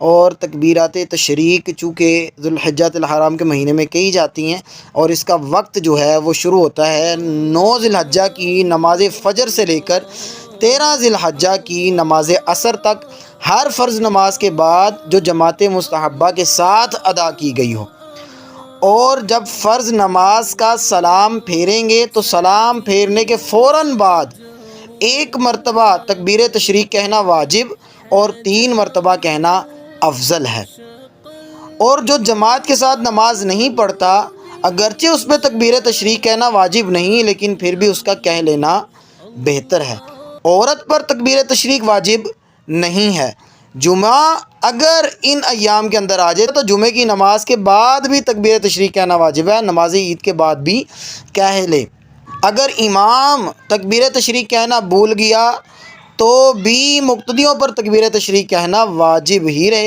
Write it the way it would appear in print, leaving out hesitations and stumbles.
اور تکبیرات تشریق چونکہ ذوالحجۃ الحرام کے مہینے میں کہی جاتی ہیں، اور اس کا وقت جو ہے وہ شروع ہوتا ہے 9 ذی الحجہ کی نماز فجر سے لے کر 13 ذی الحجہ کی نماز عصر تک، ہر فرض نماز کے بعد جو جماعت مستحبہ کے ساتھ ادا کی گئی ہو۔ اور جب فرض نماز کا سلام پھیریں گے تو سلام پھیرنے کے فوراً بعد 1 مرتبہ تکبیر تشریق کہنا واجب اور 3 مرتبہ کہنا افضل ہے۔ اور جو جماعت کے ساتھ نماز نہیں پڑھتا، اگرچہ اس پہ تکبیر تشریق کہنا واجب نہیں، لیکن پھر بھی اس کا کہہ لینا بہتر ہے۔ عورت پر تکبیر تشریق واجب نہیں ہے۔ جمعہ اگر ان ایام کے اندر آ جائے تو جمعے کی نماز کے بعد بھی تکبیر تشریق کہنا واجب ہے، نماز عید کے بعد بھی کہہ لے۔ اگر امام تکبیر تشریق کہنا بھول گیا تو بھی مقتدیوں پر تکبیر تشریق کہنا واجب ہی رہے۔